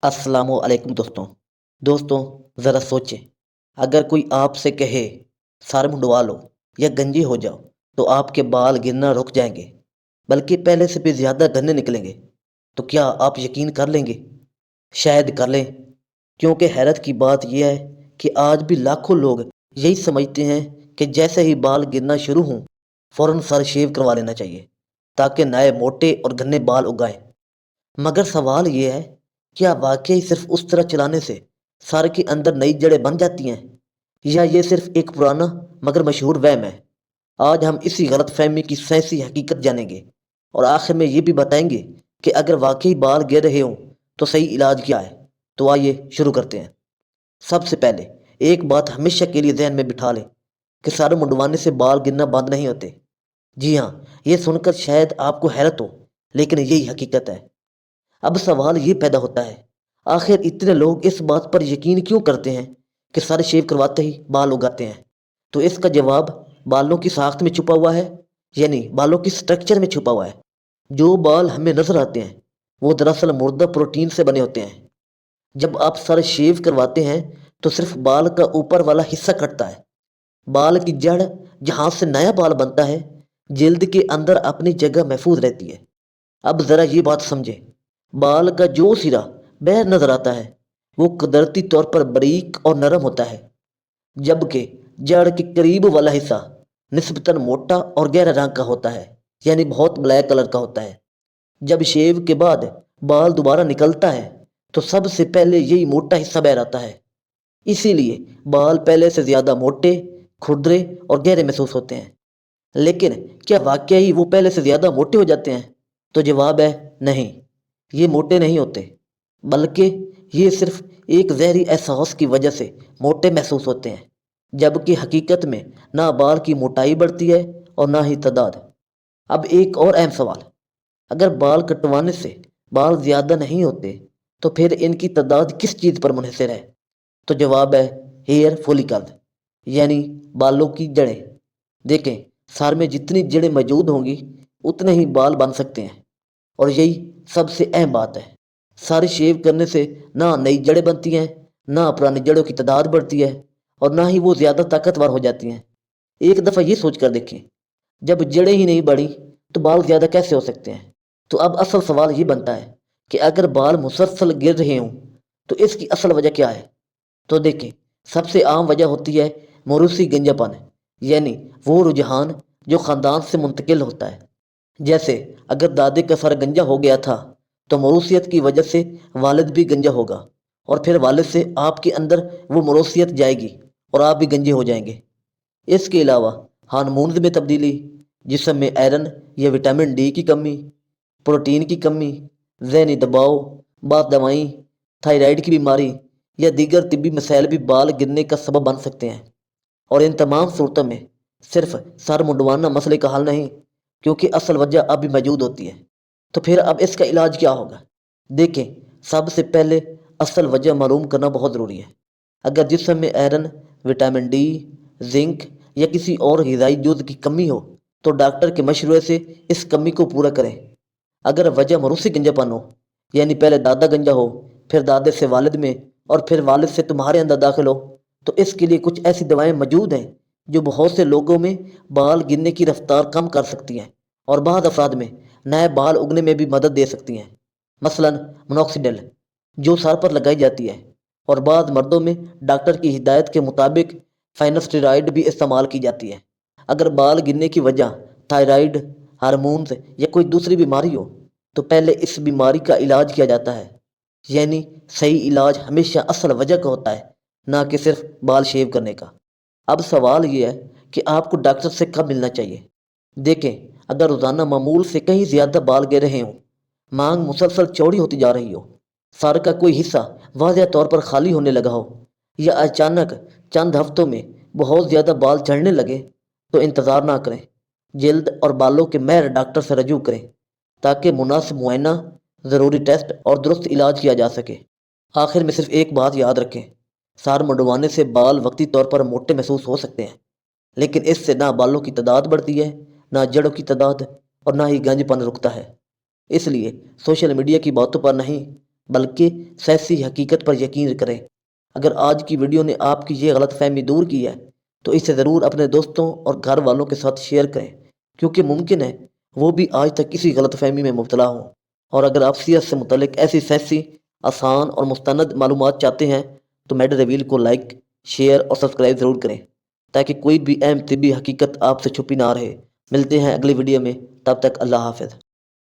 السلام علیکم دوستوں ذرا سوچیں، اگر کوئی آپ سے کہے سر منڈوا لو یا گنجی ہو جاؤ تو آپ کے بال گرنا رک جائیں گے، بلکہ پہلے سے بھی زیادہ گھنے نکلیں گے، تو کیا آپ یقین کر لیں گے؟ شاید کر لیں، کیونکہ حیرت کی بات یہ ہے کہ آج بھی لاکھوں لوگ یہی سمجھتے ہیں کہ جیسے ہی بال گرنا شروع ہوں فوراً سر شیو کروا لینا چاہیے تاکہ نئے موٹے اور گھنے بال اگائیں۔ مگر سوال یہ ہے، کیا واقعی صرف اس طرح چلانے سے سر کے اندر نئی جڑیں بن جاتی ہیں، یا یہ صرف ایک پرانا مگر مشہور وہم ہے؟ آج ہم اسی غلط فہمی کی سائنسی حقیقت جانیں گے، اور آخر میں یہ بھی بتائیں گے کہ اگر واقعی بال گر رہے ہوں تو صحیح علاج کیا ہے۔ تو آئیے شروع کرتے ہیں۔ سب سے پہلے ایک بات ہمیشہ کے لیے ذہن میں بٹھا لیں کہ سر منڈوانے سے بال گرنا بند نہیں ہوتے۔ جی ہاں، یہ سن کر شاید آپ کو حیرت ہو، لیکن یہی حقیقت ہے۔ اب سوال یہ پیدا ہوتا ہے، آخر اتنے لوگ اس بات پر یقین کیوں کرتے ہیں کہ سر شیو کرواتے ہی بال اگاتے ہیں؟ تو اس کا جواب بالوں کی ساخت میں چھپا ہوا ہے، یعنی بالوں کی سٹرکچر میں چھپا ہوا ہے۔ جو بال ہمیں نظر آتے ہیں وہ دراصل مردہ پروٹین سے بنے ہوتے ہیں۔ جب آپ سر شیو کرواتے ہیں تو صرف بال کا اوپر والا حصہ کٹتا ہے۔ بال کی جڑ جہاں سے نیا بال بنتا ہے جلد کے اندر اپنی جگہ محفوظ رہتی ہے۔ اب ذرا یہ بات سمجھیں، بال کا جو سرا باہر نظر آتا ہے وہ قدرتی طور پر باریک اور نرم ہوتا ہے، جبکہ جڑ کے قریب والا حصہ نسبتاً موٹا اور گہرا رنگ کا ہوتا ہے، یعنی بہت بلیک کلر کا ہوتا ہے۔ جب شیو کے بعد بال دوبارہ نکلتا ہے تو سب سے پہلے یہی موٹا حصہ باہر آتا ہے، اسی لیے بال پہلے سے زیادہ موٹے، کھردرے اور گہرے محسوس ہوتے ہیں۔ لیکن کیا واقعی وہ پہلے سے زیادہ موٹے ہو جاتے ہیں؟ تو جواب ہے نہیں، یہ موٹے نہیں ہوتے، بلکہ یہ صرف ایک ظاہری احساس کی وجہ سے موٹے محسوس ہوتے ہیں، جبکہ حقیقت میں نہ بال کی موٹائی بڑھتی ہے اور نہ ہی تعداد۔ اب ایک اور اہم سوال، اگر بال کٹوانے سے بال زیادہ نہیں ہوتے تو پھر ان کی تعداد کس چیز پر منحصر ہے؟ تو جواب ہے ہیئر فولیکل، یعنی بالوں کی جڑیں۔ دیکھیں، سر میں جتنی جڑیں موجود ہوں گی اتنے ہی بال بن سکتے ہیں، اور یہی سب سے اہم بات ہے۔ سر شیو کرنے سے نہ نئی جڑیں بنتی ہیں، نہ پرانی جڑوں کی تعداد بڑھتی ہے، اور نہ ہی وہ زیادہ طاقتور ہو جاتی ہیں۔ ایک دفعہ یہ سوچ کر دیکھیں، جب جڑیں ہی نہیں بڑھی تو بال زیادہ کیسے ہو سکتے ہیں؟ تو اب اصل سوال یہ بنتا ہے کہ اگر بال مسلسل گر رہے ہوں تو اس کی اصل وجہ کیا ہے؟ تو دیکھیں، سب سے عام وجہ ہوتی ہے موروثی گنجا پن، یعنی وہ رجحان جو خاندان سے منتقل ہوتا ہے۔ جیسے اگر دادے کا سر گنجا ہو گیا تھا تو موروثیت کی وجہ سے والد بھی گنجا ہوگا، اور پھر والد سے آپ کے اندر وہ موروثیت جائے گی اور آپ بھی گنجے ہو جائیں گے۔ اس کے علاوہ ہارمونز میں تبدیلی، جسم میں آئرن یا وٹامن ڈی کی کمی، پروٹین کی کمی، ذہنی دباؤ، بعض دوائیں، تھائرائیڈ کی بیماری یا دیگر طبی مسائل بھی بال گرنے کا سبب بن سکتے ہیں۔ اور ان تمام صورتوں میں صرف سر منڈوانا مسئلے کا حل نہیں، کیونکہ اصل وجہ اب بھی موجود ہوتی ہے۔ تو پھر اب اس کا علاج کیا ہوگا؟ دیکھیں، سب سے پہلے اصل وجہ معلوم کرنا بہت ضروری ہے۔ اگر جسم میں آئرن، وٹامن ڈی، زنک یا کسی اور غذائی جز کی کمی ہو تو ڈاکٹر کے مشورے سے اس کمی کو پورا کریں۔ اگر وجہ موروثی گنجا پن ہو، یعنی پہلے دادا گنجا ہو، پھر دادے سے والد میں، اور پھر والد سے تمہارے اندر داخل ہو، تو اس کے لیے کچھ ایسی دوائیں موجود ہیں جو بہت سے لوگوں میں بال گرنے کی رفتار کم کر سکتی ہیں، اور بعض افراد میں نئے بال اگنے میں بھی مدد دے سکتی ہیں۔ مثلاً منوکسیڈل، جو سر پر لگائی جاتی ہے، اور بعض مردوں میں ڈاکٹر کی ہدایت کے مطابق فائنسٹیرائڈ بھی استعمال کی جاتی ہے۔ اگر بال گرنے کی وجہ تھائرائیڈ، ہارمونز یا کوئی دوسری بیماری ہو تو پہلے اس بیماری کا علاج کیا جاتا ہے، یعنی صحیح علاج ہمیشہ اصل وجہ کا ہوتا ہے، نہ کہ صرف بال شیو کرنے کا۔ اب سوال یہ ہے کہ آپ کو ڈاکٹر سے کب ملنا چاہیے؟ دیکھیں، اگر روزانہ معمول سے کہیں زیادہ بال گر رہے ہوں، مانگ مسلسل چوڑی ہوتی جا رہی ہو، سر کا کوئی حصہ واضح طور پر خالی ہونے لگا ہو، یا اچانک چند ہفتوں میں بہت زیادہ بال جھڑنے لگے، تو انتظار نہ کریں، جلد اور بالوں کے ماہر ڈاکٹر سے رجوع کریں تاکہ مناسب معائنہ، ضروری ٹیسٹ اور درست علاج کیا جا سکے۔ آخر میں صرف ایک بات یاد رکھیں، سر منڈوانے سے بال وقتی طور پر موٹے محسوس ہو سکتے ہیں، لیکن اس سے نہ بالوں کی تعداد بڑھتی ہے، نہ جڑوں کی تعداد، اور نہ ہی گنج پن رکتا ہے۔ اس لیے سوشل میڈیا کی باتوں پر نہیں، بلکہ سیاسی حقیقت پر یقین کریں۔ اگر آج کی ویڈیو نے آپ کی یہ غلط فہمی دور کی ہے تو اسے ضرور اپنے دوستوں اور گھر والوں کے ساتھ شیئر کریں، کیونکہ ممکن ہے وہ بھی آج تک کسی غلط فہمی میں مبتلا ہوں۔ اور اگر آپ سیرت سے متعلق ایسی سیاسی آسان اور مستند معلومات چاہتے ہیں تو میڈ ریویل کو لائک، شیئر اور سبسکرائب ضرور کریں، تاکہ کوئی بھی اہم طبی حقیقت آپ سے چھپی نہ رہے۔ ملتے ہیں اگلی ویڈیو میں، تب تک اللہ حافظ۔